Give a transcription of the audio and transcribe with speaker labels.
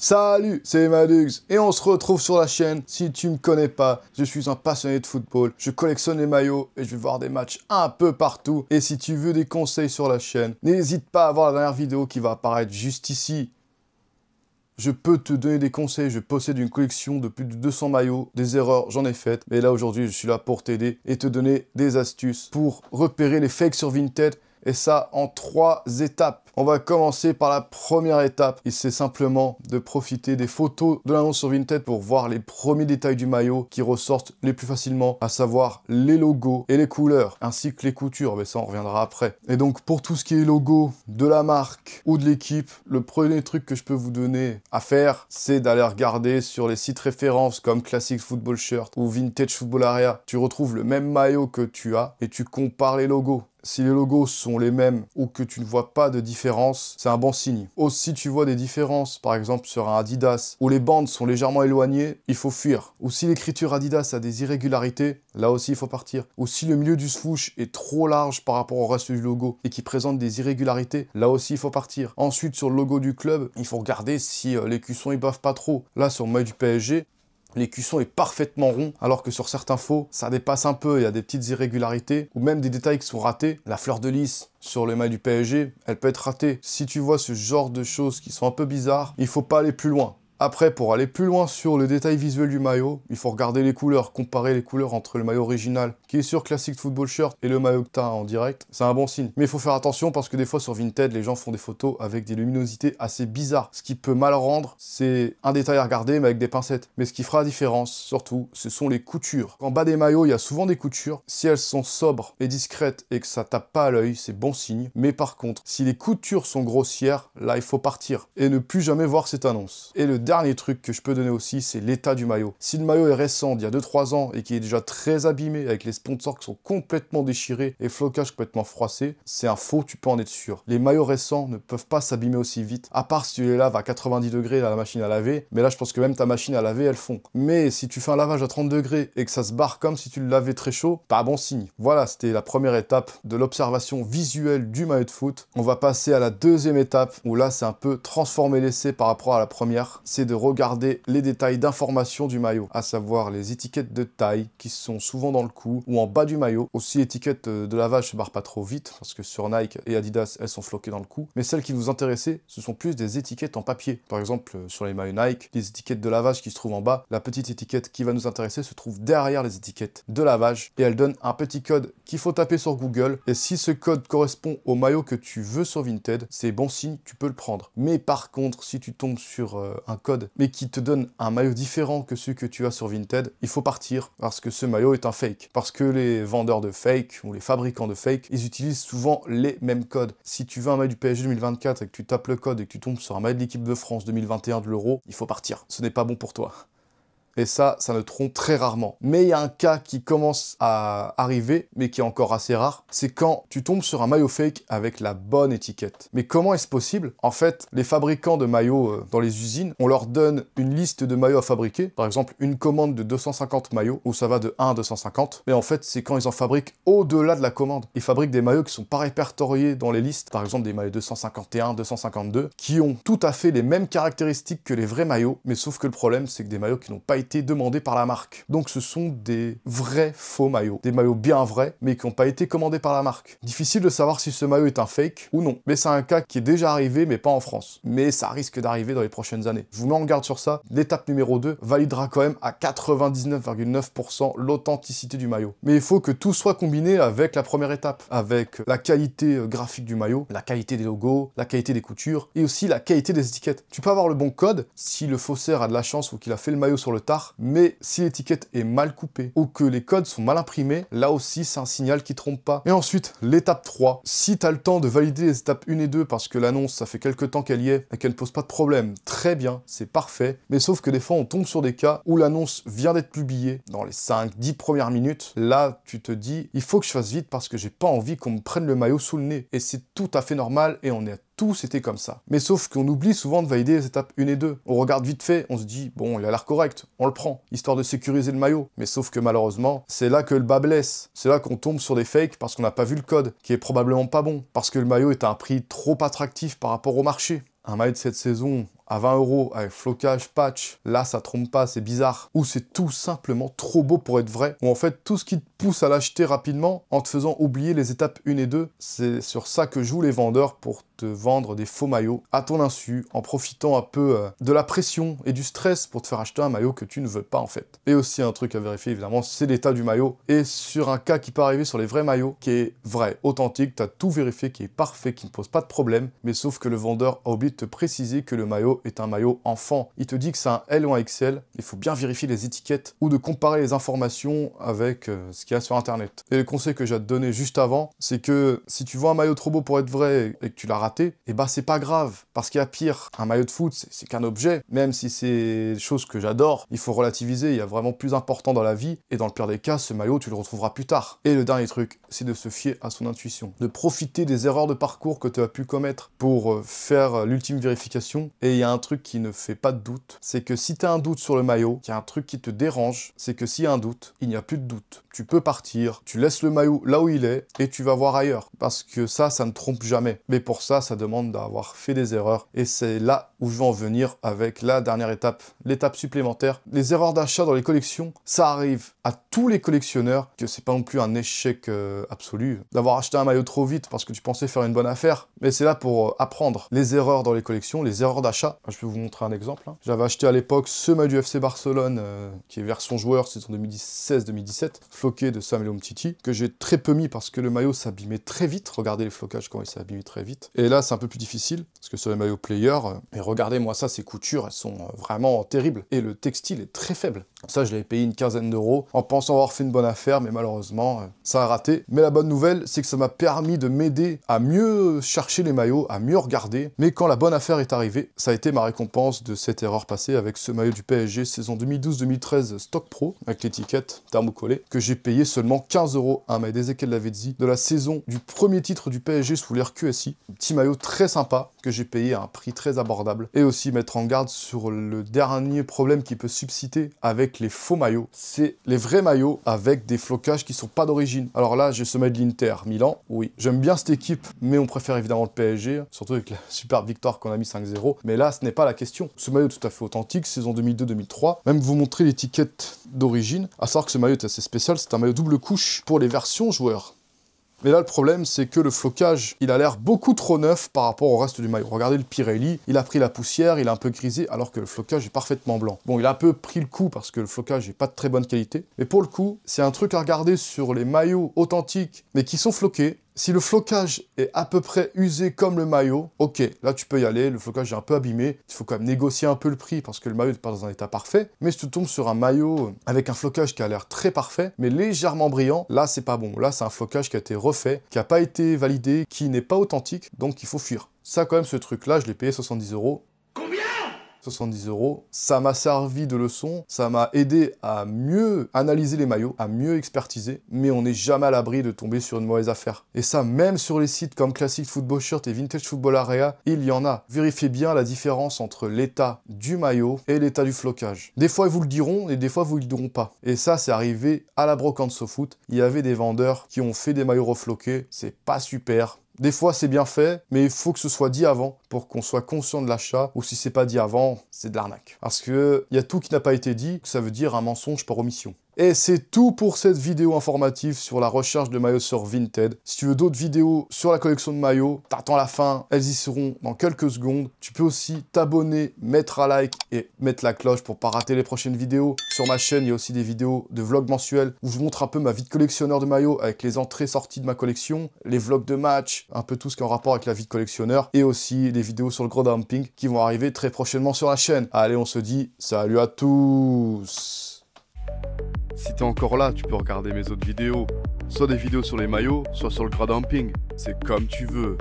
Speaker 1: Salut, c'est Madux et on se retrouve sur la chaîne. Si tu me connais pas, je suis un passionné de football, je collectionne les maillots et je vais voir des matchs un peu partout. Et si tu veux des conseils sur la chaîne, n'hésite pas à voir la dernière vidéo qui va apparaître juste ici. Je peux te donner des conseils, je possède une collection de plus de 200 maillots, des erreurs j'en ai faites, mais là aujourd'hui je suis là pour t'aider et te donner des astuces pour repérer les fakes sur Vinted, et ça en 3 étapes. On va commencer par la première étape, et c'est simplement de profiter des photos de l'annonce sur Vinted pour voir les premiers détails du maillot qui ressortent les plus facilement, à savoir les logos et les couleurs, ainsi que les coutures, mais ça on reviendra après. Et donc pour tout ce qui est logo de la marque ou de l'équipe, le premier truc que je peux vous donner à faire, c'est d'aller regarder sur les sites références comme Classic Football Shirt ou Vintage Football Area. Tu retrouves le même maillot que tu as et tu compares les logos. Si les logos sont les mêmes ou que tu ne vois pas de différence, c'est un bon signe. Aussi, tu vois des différences, par exemple sur un Adidas, où les bandes sont légèrement éloignées, il faut fuir. Ou si l'écriture Adidas a des irrégularités, là aussi il faut partir. Ou si le milieu du swoosh est trop large par rapport au reste du logo et qui présente des irrégularités, là aussi il faut partir. Ensuite, sur le logo du club, il faut regarder si les cuissons ils bavent pas trop. Là, sur le maillot du PSG, l'écusson est parfaitement rond, alors que sur certains faux, ça dépasse un peu, il y a des petites irrégularités, ou même des détails qui sont ratés. La fleur de lys sur le maillot du PSG, elle peut être ratée. Si tu vois ce genre de choses qui sont un peu bizarres, il faut pas aller plus loin. Après, pour aller plus loin sur le détail visuel du maillot, il faut regarder les couleurs, comparer les couleurs entre le maillot original qui est sur Classic Football Shirt et le maillot que tu as en direct. C'est un bon signe. Mais il faut faire attention parce que des fois sur Vinted, les gens font des photos avec des luminosités assez bizarres. Ce qui peut mal rendre, c'est un détail à regarder mais avec des pincettes. Mais ce qui fera la différence, surtout, ce sont les coutures. En bas des maillots, il y a souvent des coutures. Si elles sont sobres et discrètes et que ça tape pas à l'œil, c'est bon signe. Mais par contre, si les coutures sont grossières, là il faut partir et ne plus jamais voir cette annonce. Et le dernier truc que je peux donner aussi, c'est l'état du maillot. Si le maillot est récent, d'il y a 2-3 ans, et qui est déjà très abîmé, avec les sponsors qui sont complètement déchirés et flocage complètement froissé, c'est un faux, tu peux en être sûr. Les maillots récents ne peuvent pas s'abîmer aussi vite, à part si tu les laves à 90 degrés à la machine à laver, mais là je pense que même ta machine à laver, elle fond. Mais si tu fais un lavage à 30 degrés et que ça se barre comme si tu le lavais très chaud, pas bon signe. Voilà, c'était la première étape de l'observation visuelle du maillot de foot. On va passer à la deuxième étape, où là c'est un peu transformer l'essai par rapport à la première, c'est de regarder les détails d'information du maillot, à savoir les étiquettes de taille qui sont souvent dans le cou ou en bas du maillot. Aussi l'étiquette de lavage se barre pas trop vite parce que sur Nike et Adidas elles sont floquées dans le cou. Mais celles qui nous intéressaient, ce sont plus des étiquettes en papier. Par exemple sur les maillots Nike, les étiquettes de lavage qui se trouvent en bas, la petite étiquette qui va nous intéresser se trouve derrière les étiquettes de lavage et elle donne un petit code qu'il faut taper sur Google. Et si ce code correspond au maillot que tu veux sur Vinted, c'est bon signe, tu peux le prendre. Mais par contre, si tu tombes sur un code mais qui te donne un maillot différent que celui que tu as sur Vinted, il faut partir parce que ce maillot est un fake. Parce que les vendeurs de fake ou les fabricants de fake, ils utilisent souvent les mêmes codes. Si tu veux un maillot du PSG 2024 et que tu tapes le code et que tu tombes sur un maillot de l'équipe de France 2021 de l'Euro, il faut partir. Ce n'est pas bon pour toi. Et ça ne trompe très rarement. Mais il y a un cas qui commence à arriver, mais qui est encore assez rare, c'est quand tu tombes sur un maillot fake avec la bonne étiquette. Mais comment est-ce possible? En fait, les fabricants de maillots dans les usines, on leur donne une liste de maillots à fabriquer, par exemple une commande de 250 maillots, où ça va de 1 à 250, mais en fait, c'est quand ils en fabriquent au-delà de la commande. Ils fabriquent des maillots qui sont pas répertoriés dans les listes, par exemple des maillots 251, 252, qui ont tout à fait les mêmes caractéristiques que les vrais maillots, mais sauf que le problème, c'est que des maillots qui n'ont pas été demandés par la marque. Donc ce sont des vrais faux maillots. Des maillots bien vrais, mais qui n'ont pas été commandés par la marque. Difficile de savoir si ce maillot est un fake ou non. Mais c'est un cas qui est déjà arrivé, mais pas en France. Mais ça risque d'arriver dans les prochaines années. Je vous mets en garde sur ça. L'étape numéro 2 validera quand même à 99,9% l'authenticité du maillot. Mais il faut que tout soit combiné avec la première étape. Avec la qualité graphique du maillot, la qualité des logos, la qualité des coutures, et aussi la qualité des étiquettes. Tu peux avoir le bon code si le faussaire a de la chance ou qu'il a fait le maillot sur le tard, mais si l'étiquette est mal coupée ou que les codes sont mal imprimés, là aussi c'est un signal qui trompe pas. Et ensuite, l'étape 3, si tu as le temps de valider les étapes 1 et 2 parce que l'annonce ça fait quelques temps qu'elle y est et qu'elle ne pose pas de problème, très bien, c'est parfait, mais sauf que des fois on tombe sur des cas où l'annonce vient d'être publiée dans les 5-10 premières minutes, là tu te dis il faut que je fasse vite parce que j'ai pas envie qu'on me prenne le maillot sous le nez, et c'est tout à fait normal et on est tous été comme ça. Mais sauf qu'on oublie souvent de valider les étapes 1 et 2. On regarde vite fait, on se dit, bon, il a l'air correct, on le prend, histoire de sécuriser le maillot. Mais sauf que malheureusement, c'est là que le bas blesse. C'est là qu'on tombe sur des fakes parce qu'on n'a pas vu le code, qui est probablement pas bon, parce que le maillot est à un prix trop attractif par rapport au marché. Un maillot de cette saison à 20 € avec flocage, patch, là ça trompe pas, c'est bizarre. Ou c'est tout simplement trop beau pour être vrai. Ou en fait tout ce qui te pousse à l'acheter rapidement en te faisant oublier les étapes 1 et 2, c'est sur ça que jouent les vendeurs pour te vendre des faux maillots à ton insu, en profitant un peu de la pression et du stress pour te faire acheter un maillot que tu ne veux pas en fait. Et aussi un truc à vérifier évidemment, c'est l'état du maillot. Et sur un cas qui peut arriver sur les vrais maillots, qui est vrai, authentique, tu as tout vérifié, qui est parfait, qui ne pose pas de problème, mais sauf que le vendeur a oublié de te préciser que le maillot est un maillot enfant. Il te dit que c'est un L ou un XL, il faut bien vérifier les étiquettes ou de comparer les informations avec ce qu'il y a sur internet. Et le conseil que j'ai à te donner juste avant, c'est que si tu vois un maillot trop beau pour être vrai et que tu l'as raté, et bah c'est pas grave, parce qu'il y a pire. Un maillot de foot, c'est qu'un objet, même si c'est des choses que j'adore, il faut relativiser, il y a vraiment plus important dans la vie, et dans le pire des cas, ce maillot, tu le retrouveras plus tard. Et le dernier truc, c'est de se fier à son intuition, de profiter des erreurs de parcours que tu as pu commettre pour faire l'ultime vérification. Et il y a un truc qui ne fait pas de doute, c'est que si tu as un doute sur le maillot, il y a un truc qui te dérange, c'est que s'il y a un doute, il n'y a plus de doute. Tu peux partir, tu laisses le maillot là où il est, et tu vas voir ailleurs. Parce que ça ne trompe jamais. Mais pour ça demande d'avoir fait des erreurs. Et c'est là où je vais en venir avec la dernière étape, l'étape supplémentaire. Les erreurs d'achat dans les collections, ça arrive à tous les collectionneurs, que c'est pas non plus un échec absolu d'avoir acheté un maillot trop vite parce que tu pensais faire une bonne affaire. Mais c'est là pour apprendre les erreurs dans les collections, les erreurs d'achat. Je peux vous montrer un exemple. J'avais acheté à l'époque ce maillot du FC Barcelone, qui est version joueur, saison 2016-2017, floqué de Samuel Umtiti, que j'ai très peu mis parce que le maillot s'abîmait très vite. Regardez les flocages quand il s'abîmait très vite. Et là, c'est un peu plus difficile, parce que sur les maillots player, et regardez-moi ça, ces coutures, elles sont vraiment terribles. Et le textile est très faible. Ça, je l'avais payé une quinzaine d'euros, en pensant avoir fait une bonne affaire, mais malheureusement, ça a raté. Mais la bonne nouvelle, c'est que ça m'a permis de m'aider à mieux chercher les maillots, à mieux regarder. Mais quand la bonne affaire est arrivée, ça a été ma récompense de cette erreur passée avec ce maillot du PSG saison 2012-2013 Stock Pro, avec l'étiquette thermocollée, que j'ai payé seulement 15 €, un maillot d'Ezequiel Lavezzi, de la saison du premier titre du PSG sous l'ère QSI. Un petit maillot très sympa, que j'ai payé à un prix très abordable. Et aussi mettre en garde sur le dernier problème qui peut subsister avec les faux maillots. C'est les vrais maillots avec des flocages qui sont pas d'origine. Alors là, j'ai ce maillot de l'Inter Milan. Oui, j'aime bien cette équipe, mais on préfère évidemment le PSG, surtout avec la superbe victoire qu'on a mis 5-0. Mais là, ce n'est pas la question. Ce maillot est tout à fait authentique, saison 2002-2003. Même vous montrer l'étiquette d'origine. À savoir que ce maillot est assez spécial, c'est un maillot double couche pour les versions joueurs. Mais là, le problème, c'est que le flocage, il a l'air beaucoup trop neuf par rapport au reste du maillot. Regardez le Pirelli, il a pris la poussière, il est un peu grisé, alors que le flocage est parfaitement blanc. Bon, il a un peu pris le coup parce que le flocage n'est pas de très bonne qualité. Mais pour le coup, c'est un truc à regarder sur les maillots authentiques, mais qui sont floqués. Si le flocage est à peu près usé comme le maillot, ok, là tu peux y aller, le flocage est un peu abîmé, il faut quand même négocier un peu le prix parce que le maillot n'est pas dans un état parfait, mais si tu tombes sur un maillot avec un flocage qui a l'air très parfait, mais légèrement brillant, là c'est pas bon, là c'est un flocage qui a été refait, qui n'a pas été validé, qui n'est pas authentique, donc il faut fuir. Ça quand même, ce truc-là, je l'ai payé 70 €. 70 €, ça m'a servi de leçon, ça m'a aidé à mieux analyser les maillots, à mieux expertiser, mais on n'est jamais à l'abri de tomber sur une mauvaise affaire. Et ça, même sur les sites comme Classic Football Shirt et Vintage Football Area, il y en a. Vérifiez bien la différence entre l'état du maillot et l'état du flocage. Des fois, ils vous le diront, et des fois, vous ne le diront pas. Et ça, c'est arrivé à la brocante SoFoot. Il y avait des vendeurs qui ont fait des maillots refloqués, c'est pas super. Des fois, c'est bien fait, mais il faut que ce soit dit avant pour qu'on soit conscient de l'achat, ou si c'est pas dit avant, c'est de l'arnaque. Parce que y a tout qui n'a pas été dit, ça veut dire un mensonge par omission. Et c'est tout pour cette vidéo informative sur la recherche de maillots sur Vinted. Si tu veux d'autres vidéos sur la collection de maillots, t'attends la fin, elles y seront dans quelques secondes. Tu peux aussi t'abonner, mettre un like et mettre la cloche pour pas rater les prochaines vidéos. Sur ma chaîne, il y a aussi des vidéos de vlogs mensuels où je vous montre un peu ma vie de collectionneur de maillots avec les entrées-sorties de ma collection, les vlogs de match, un peu tout ce qui est en rapport avec la vie de collectionneur et aussi des vidéos sur le gros dumping qui vont arriver très prochainement sur la chaîne. Allez, on se dit salut à tous! Si t'es encore là, tu peux regarder mes autres vidéos. Soit des vidéos sur les maillots, soit sur le gras dumping. C'est comme tu veux.